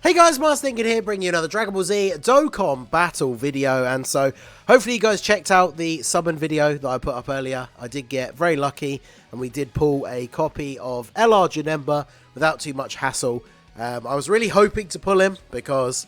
Hey guys, Mars Thinking here, bringing you another Dragon Ball Z Dokkan battle video. And so, hopefully you guys checked out the summon video that I put up earlier. I did get very lucky, and we did pull a copy of LR Janemba without too much hassle. I was really hoping to pull him, because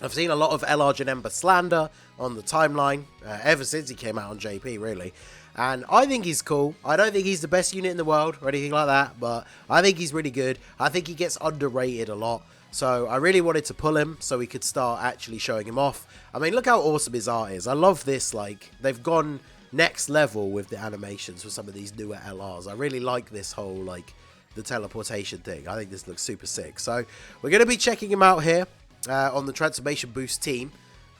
I've seen a lot of LR Janemba slander on the timeline, ever since he came out on JP, really. And I think he's cool. I don't think he's the best unit in the world, or anything like that, but I think he's really good. I think he gets underrated a lot. So I really wanted to pull him so we could start actually showing him off. I mean, look how awesome his art is. I love this. Like, they've gone next level with the animations for some of these newer LRs. I really like this whole, like, the teleportation thing. I think this looks super sick. So we're going to be checking him out here on the Transformation Boost team,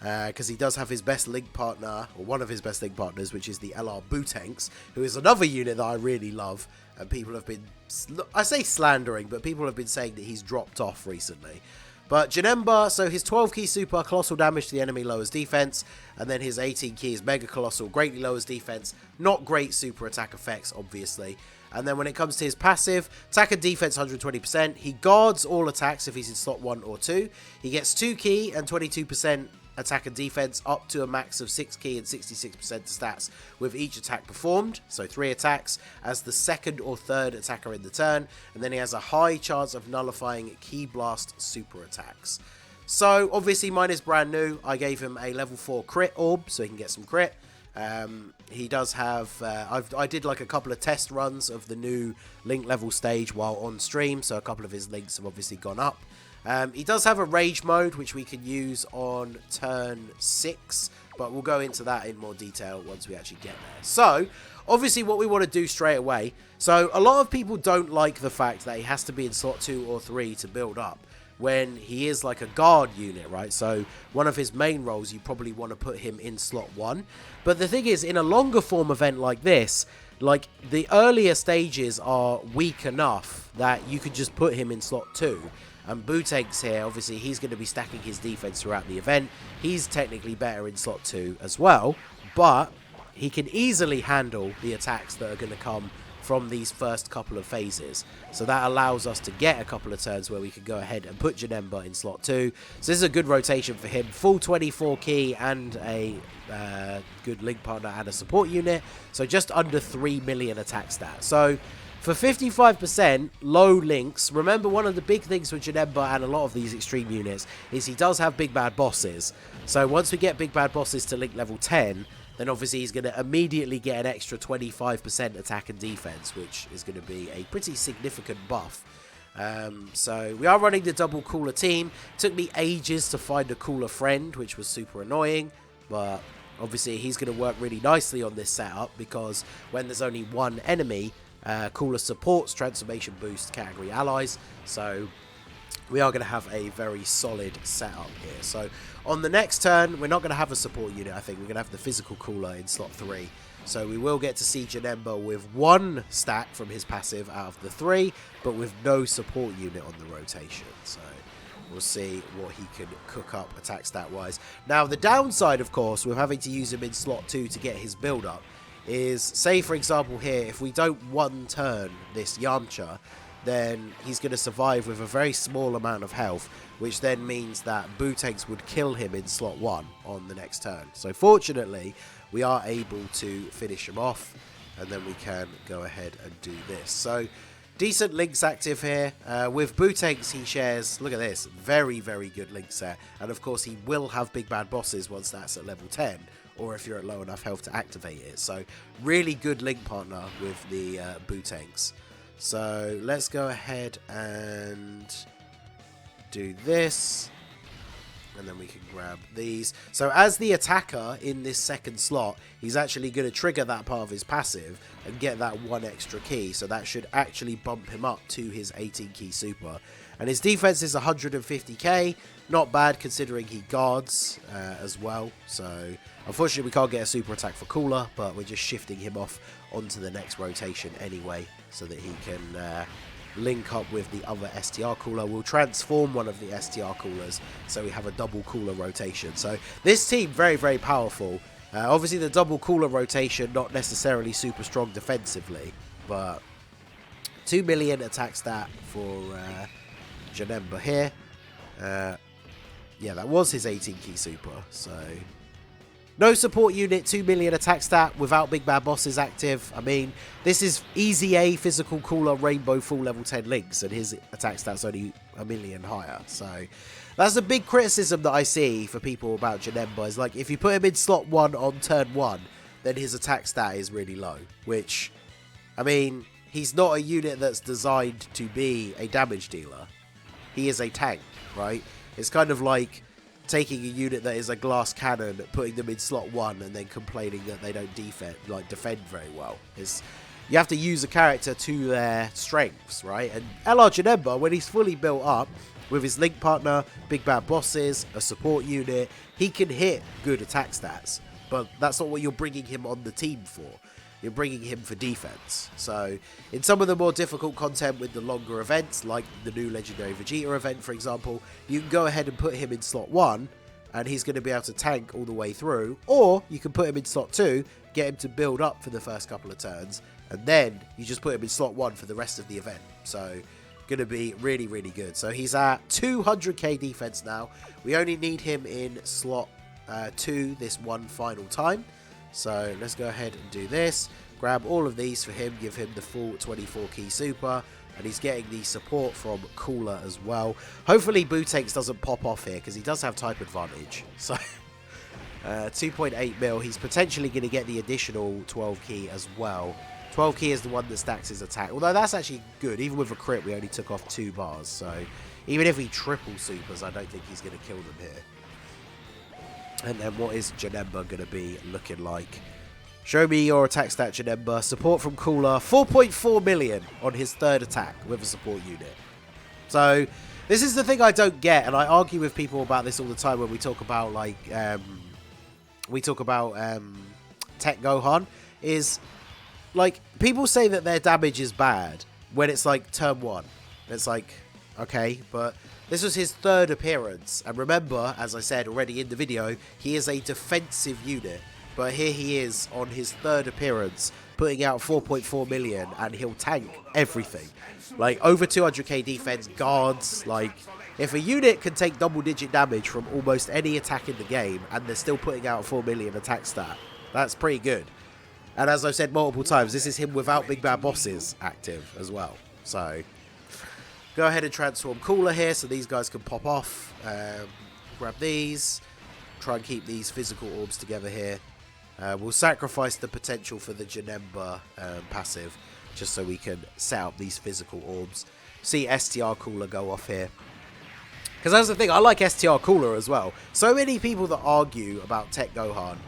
because he does have his best link partner, or one of his best link partners, which is the LR Bootanks, who is another unit that I really love. And people have been, I say slandering, but people have been saying that he's dropped off recently. But Janemba, so his 12 key super, colossal damage to the enemy, lowers defense. And then his 18 key is mega colossal, greatly lowers defense. Not great super attack effects, obviously. And then when it comes to his passive, attack and defense 120%. He guards all attacks if he's in slot 1 or 2. He gets 2 key and 22% attack and defense, up to a max of 6 key and 66% stats with each attack performed. So 3 attacks as the second or third attacker in the turn. And then he has a high chance of nullifying Ki Blast super attacks. So obviously mine is brand new. I gave him a level 4 crit orb so he can get some crit. He does have, I did like a couple of test runs of the new link level stage while on stream. So a couple of his links have obviously gone up. He does have a rage mode, which we can use on turn 6, but we'll go into that in more detail once we actually get there. So, obviously what we want to do straight away, so a lot of people don't like the fact that he has to be in slot 2 or 3 to build up, when he is like a guard unit, right? So, one of his main roles, you probably want to put him in slot 1. But the thing is, in a longer form event like this, like, the earlier stages are weak enough that you could just put him in slot 2. And Bootanks here, obviously, he's going to be stacking his defense throughout the event. He's technically better in slot 2 as well, but he can easily handle the attacks that are going to come from these first couple of phases. So that allows us to get a couple of turns where we can go ahead and put Janemba in slot 2. So this is a good rotation for him. Full 24 key and a good link partner and a support unit. So just under 3 million attack stats. So for 55% low links, remember one of the big things with Janemba and a lot of these extreme units is he does have big bad bosses. So once we get big bad bosses to link level 10, then obviously he's going to immediately get an extra 25% attack and defense, which is going to be a pretty significant buff. So we are running the double cooler team. Took me ages to find a cooler friend, which was super annoying, but obviously he's going to work really nicely on this setup, because when there's only one enemy, Cooler supports Transformation Boost category allies, so we are going to have a very solid setup here. So on the next turn, we're not going to have a support unit. I think we're going to have the physical Cooler in slot 3. So we will get to see Janemba with 1 stack from his passive out of the 3, but with no support unit on the rotation. So we'll see what he can cook up attack stat wise. Now the downside, of course, with having to use him in slot 2 to get his build up, is, say for example here, if we don't one turn this Yamcha, then he's going to survive with a very small amount of health, which then means that Bootanks would kill him in slot 1 on the next turn. So fortunately, we are able to finish him off, and then we can go ahead and do this. So decent links active here. With Bootanks, he shares, look at this, very, very good link set. And of course, he will have big bad bosses once that's at level 10. Or if you're at low enough health to activate it. So really good link partner with the Bootanks. So let's go ahead and do this. And then we can grab these. So as the attacker in this second slot, he's actually going to trigger that part of his passive and get that 1 extra key. So that should actually bump him up to his 18 key super. And his defense is 150k. Not bad considering he guards as well. So unfortunately we can't get a super attack for Cooler, but we're just shifting him off onto the next rotation anyway, so that he can link up with the other STR Cooler. We'll transform one of the STR Coolers so we have a double Cooler rotation. So this team, very, very powerful. Obviously the double Cooler rotation, not necessarily super strong defensively, but 2 million attack stat for Janemba here. Yeah, that was his 18 key super. So no support unit, 2 million attack stat without Big Bad Bosses active. I mean, this is easy A physical cooler rainbow full level 10 links, and his attack stat's only 1 million higher. So that's a big criticism that I see for people about Janemba, is like, if you put him in slot 1 on turn 1, then his attack stat is really low, which, I mean, he's not a unit that's designed to be a damage dealer. He is a tank, right? It's kind of like taking a unit that is a glass cannon, putting them in slot 1, and then complaining that they don't defend very well. You have to use a character to their strengths, right? And LR Janemba, when he's fully built up, with his link partner, Big Bad Bosses, a support unit, he can hit good attack stats. But that's not what you're bringing him on the team for. You're bringing him for defense. So in some of the more difficult content with the longer events, like the new Legendary Vegeta event, for example, you can go ahead and put him in slot 1, and he's going to be able to tank all the way through. Or you can put him in slot 2, get him to build up for the first couple of turns, and then you just put him in slot 1 for the rest of the event. So going to be really, really good. So he's at 200k defense now. We only need him in slot 2 this one final time. So let's go ahead and do this. Grab all of these for him, give him the full 24 key super, and he's getting the support from Cooler as well. Hopefully Butex doesn't pop off here, because he does have type advantage. So 2.8 mil, he's potentially going to get the additional 12 key as well. 12 key is the one that stacks his attack, although that's actually good. Even with a crit, we only took off 2 bars, so even if he triple supers, I don't think he's going to kill them here. And then what is Janemba going to be looking like? Show me your attack stat, Janemba. Support from Cooler, 4.4 million on his 3rd attack with a support unit. So this is the thing I don't get, and I argue with people about this all the time when we talk about, like, Tech Gohan, is, like, people say that their damage is bad when it's, like, turn 1. It's like, okay, but this was his 3rd appearance, and remember, as I said already in the video, he is a defensive unit, but here he is on his 3rd appearance, putting out 4.4 million, and he'll tank everything. Like, over 200k defense, guards, like, if a unit can take double-digit damage from almost any attack in the game, and they're still putting out 4 million attack stat, that's pretty good. And as I've said multiple times, this is him without Big Bad Bosses active as well. So go ahead and transform Cooler here so these guys can pop off. Grab these. Try and keep these physical orbs together here. We'll sacrifice the potential for the Janemba passive just so we can set up these physical orbs. See STR Cooler go off here. Because that's the thing, I like STR Cooler as well. So many people that argue about Tech Gohan,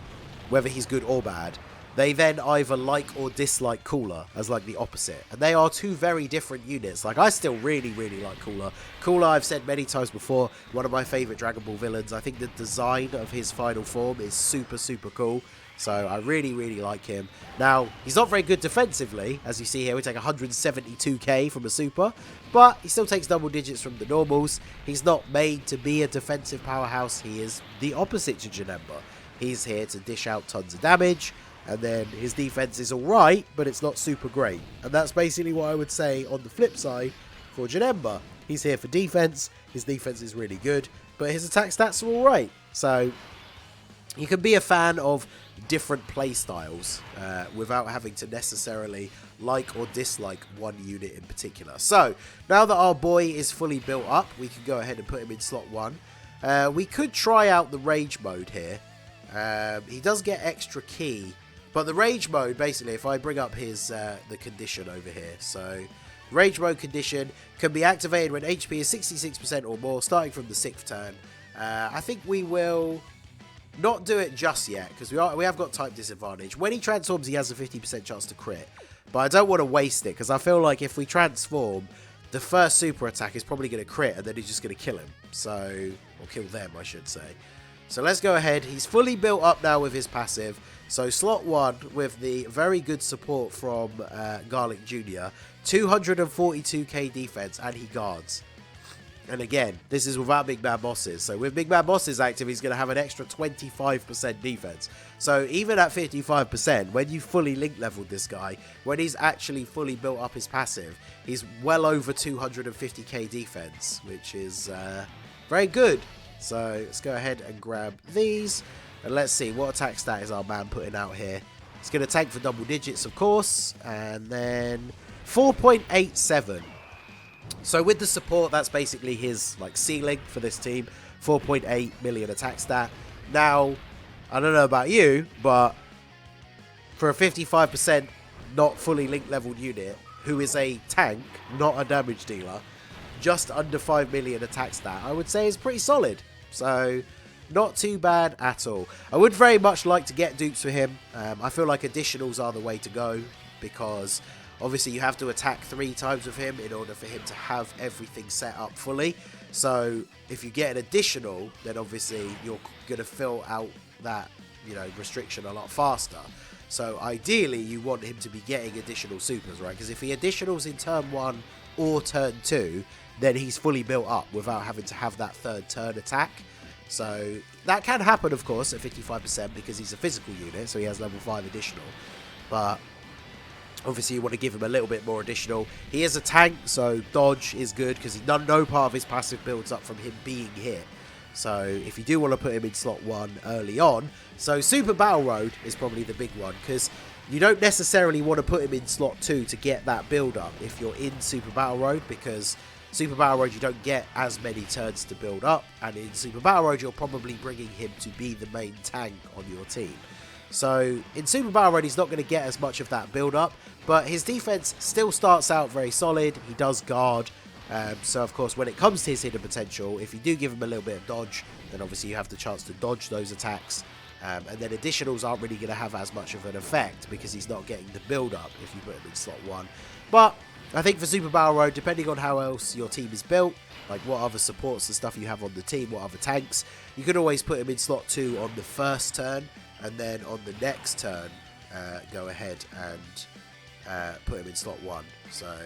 whether he's good or bad, they then either like or dislike Cooler as like the opposite. And they are two very different units. Like, I still really, really like Cooler. Cooler, I've said many times before, one of my favourite Dragon Ball villains. I think the design of his final form is super, super cool. So I really, really like him. Now, he's not very good defensively. As you see here, we take 172k from a super. But he still takes double digits from the normals. He's not made to be a defensive powerhouse. He is the opposite to Janemba. He's here to dish out tons of damage. And then his defense is alright, but it's not super great. And that's basically what I would say on the flip side for Janemba. He's here for defense. His defense is really good, but his attack stats are alright. So you can be a fan of different play styles without having to necessarily like or dislike one unit in particular. So now that our boy is fully built up, we can go ahead and put him in slot 1. We could try out the rage mode here. He does get extra key. But the rage mode, basically, if I bring up his the condition over here, so rage mode condition can be activated when HP is 66% or more, starting from the 6th turn. I think we will not do it just yet, because we have got type disadvantage. When he transforms, he has a 50% chance to crit, but I don't want to waste it, because I feel like if we transform, the first super attack is probably going to crit, and then he's just going to kill him, so, or kill them, I should say. So let's go ahead. He's fully built up now with his passive. So slot 1 with the very good support from Garlic Jr. 242k defense, and he guards. And again, this is without Big Bad Bosses. So with Big Bad Bosses active, he's going to have an extra 25% defense. So even at 55%, when you fully link leveled this guy, when he's actually fully built up his passive, he's well over 250k defense, which is Very good. So let's go ahead and grab these. And let's see, what attack stat is our man putting out here? It's going to tank for double digits, of course. And then 4.87. So with the support, that's basically his like ceiling for this team. 4.8 million attack stat. Now, I don't know about you, but for a 55% not fully link leveled unit, who is a tank, not a damage dealer, just under 5 million attack stat, I would say is pretty solid. So, not too bad at all. I would very much like to get dupes for him. I feel like additionals are the way to go, because obviously you have to attack 3 times with him in order for him to have everything set up fully. So, if you get an additional, then obviously you're going to fill out that, you know, restriction a lot faster. So, ideally, you want him to be getting additional supers, right? Because if he additionals in turn 1 or turn 2, then he's fully built up without having to have that 3rd turn attack. So that can happen, of course, at 55% because he's a physical unit, so he has level 5 additional. But obviously you want to give him a little bit more additional. He is a tank, so dodge is good because no part of his passive builds up from him being hit. So if you do want to put him in slot 1 early on, so Super Battle Road is probably the big one, because you don't necessarily want to put him in slot 2 to get that build up if you're in Super Battle Road, because Super Battle Road you don't get as many turns to build up, and in Super Battle Road you're probably bringing him to be the main tank on your team. So in Super Battle Road he's not going to get as much of that build up, but his defense still starts out very solid. He does guard, so of course when it comes to his hidden potential, if you do give him a little bit of dodge, then obviously you have the chance to dodge those attacks. And then additionals aren't really going to have as much of an effect because he's not getting the build up if you put him in slot 1. But I think for Super Battle Road, depending on how else your team is built, like what other supports and stuff you have on the team, what other tanks, you could always put him in slot 2 on the first turn, and then on the next turn, go ahead and put him in slot 1. So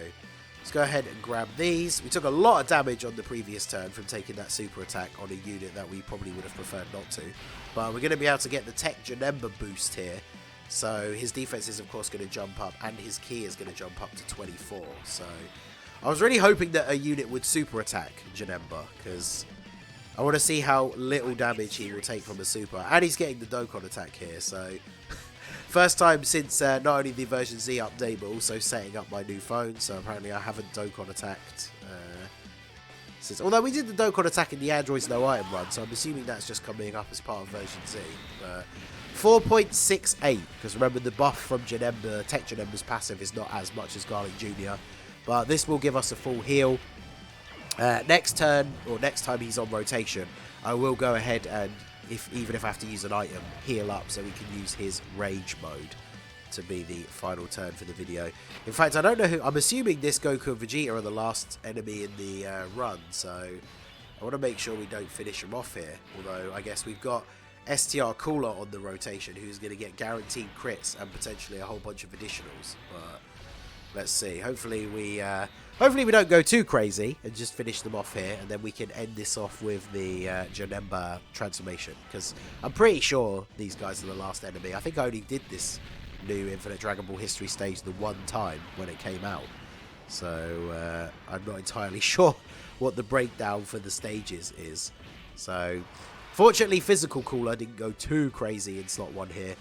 let's go ahead and grab these. We took a lot of damage on the previous turn from taking that super attack on a unit that we probably would have preferred not to. But we're going to be able to get the Tech Janemba boost here. So his defense is of course going to jump up, and his key is going to jump up to 24. So I was really hoping that a unit would super attack Janemba, because I want to see how little damage he will take from a super. And he's getting the Dokkan attack here, so first time since not only the version Z update, but also setting up my new phone. So apparently I haven't Dokkan attacked since, although we did the Dokkan attack in the Android's no item run, so I'm assuming that's just coming up as part of version Z. But 4.68, because remember the buff from Janemba, Tech Janemba's passive is not as much as Garlic Jr. But this will give us a full heal. Next turn, or next time he's on rotation, I will go ahead and, even if I have to use an item, heal up so we can use his Rage mode to be the final turn for the video. In fact, I don't know who, I'm assuming this Goku and Vegeta are the last enemy in the run, so I want to make sure we don't finish him off here. Although, I guess we've got STR Cooler on the rotation, who's going to get guaranteed crits and potentially a whole bunch of additionals. But let's see. Hopefully we don't go too crazy and just finish them off here, and then we can end this off with the Janemba transformation, because I'm pretty sure these guys are the last enemy. I think I only did this new Infinite Dragon Ball History stage the one time when it came out, so I'm not entirely sure what the breakdown for the stages is. So fortunately Physical Cooler didn't go too crazy in slot 1 here.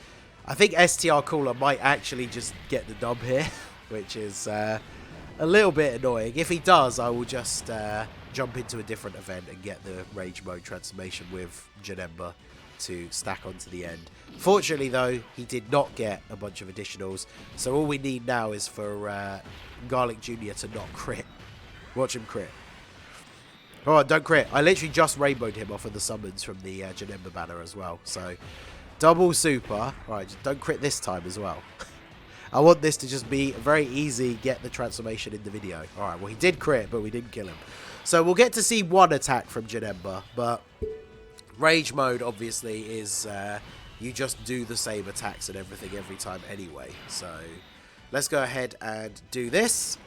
I think STR Cooler might actually just get the dub here, which is a little bit annoying. If he does, I will just jump into a different event and get the Rage Mode transformation with Janemba to stack onto the end. Fortunately though, he did not get a bunch of additionals, so all we need now is for Garlic Jr. to not crit. Watch him crit. Oh, don't crit. I literally just rainbowed him off of the summons from the Janemba banner as well, so double super. Alright, just don't crit this time as well. I want this to just be very easy, get the transformation in the video. Alright, well he did crit, but we didn't kill him. So we'll get to see one attack from Janemba, but Rage Mode obviously is you just do the same attacks and everything every time anyway. So let's go ahead and do this.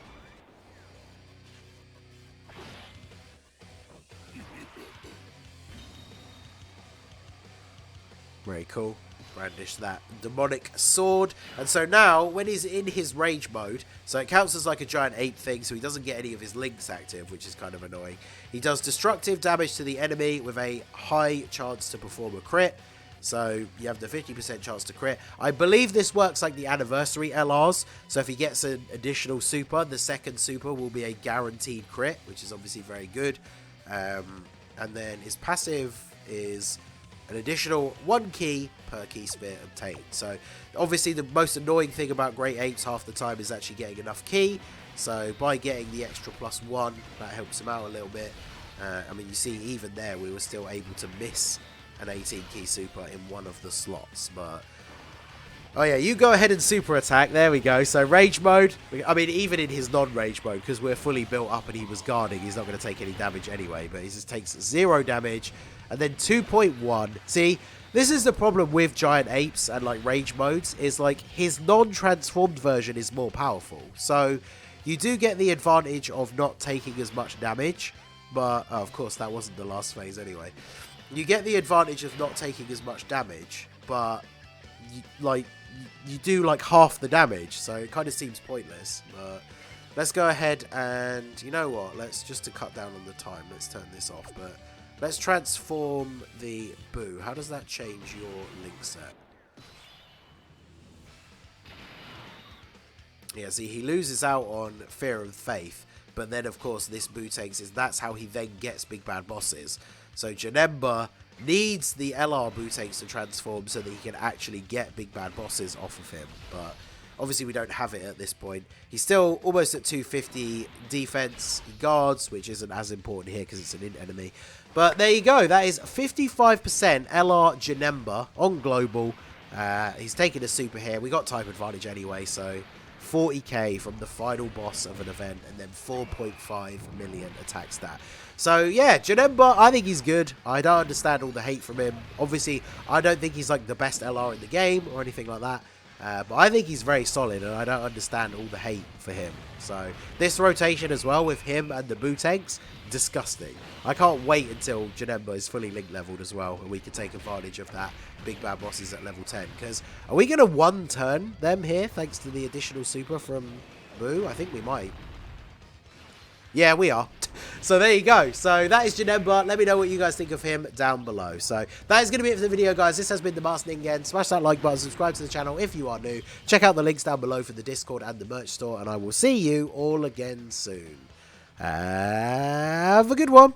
Very cool. brandish that demonic sword. And so now, when he's in his rage mode, so it counts as like a giant ape thing, so he doesn't get any of his links active, which is kind of annoying. He does destructive damage to the enemy with a high chance to perform a crit. So you have the 50% chance to crit. I believe this works like the anniversary LRs. So if he gets an additional super, the second super will be a guaranteed crit, which is obviously very good. And then his passive is an additional 1 key per key sphere obtained. So obviously the most annoying thing about Great Apes half the time is actually getting enough key. So by getting the extra +1, that helps him out a little bit. I mean, you see, even there, we were still able to miss an 18 key super in one of the slots. But oh yeah, you go ahead and super attack. There we go. So rage mode. I mean, even in his non-rage mode, because we're fully built up and he was guarding, he's not going to take any damage anyway. But he just takes 0 damage. And then 2.1. See, this is the problem with giant apes and like rage modes, is like his non-transformed version is more powerful. So you do get the advantage of not taking as much damage. But oh, of course, that wasn't the last phase anyway. You get the advantage of not taking as much damage, but you do like half the damage, so it kind of seems pointless. But let's go ahead and, you know what, let's just to cut down on the time, let's turn this off. But let's transform the Boo. How does that change your link set? Yeah, see, he loses out on Fear and Faith, but then of course this Boo takes that's how he then gets big bad bosses. So Janemba needs the LR Bootanks to transform so that he can actually get big bad bosses off of him. But obviously we don't have it at this point. He's still almost at 250 defense. He guards, which isn't as important here because it's an int enemy. But there you go. That is 55% LR Janemba on global. He's taking a super here. We got type advantage anyway, so 40k from the final boss of an event, and then 4.5 million attack stat. So yeah, Janemba, I think he's good. I don't understand all the hate from him. Obviously, I don't think he's like the best LR in the game or anything like that. But I think he's very solid, and I don't understand all the hate for him. So this rotation as well with him and the Bootanks, disgusting. I can't wait until Janemba is fully link leveled as well, and we can take advantage of that big bad bosses at level 10. Because are we going to one turn them here thanks to the additional super from Boo? I think we might. Yeah, we are. So there you go. So that is Janemba. Let me know what you guys think of him down below. So that is going to be it for the video, guys. This has been the Master Ningen. Smash that like button, subscribe to the channel if you are new. Check out the links down below for the Discord and the merch store, and I will see you all again soon. Have a good one.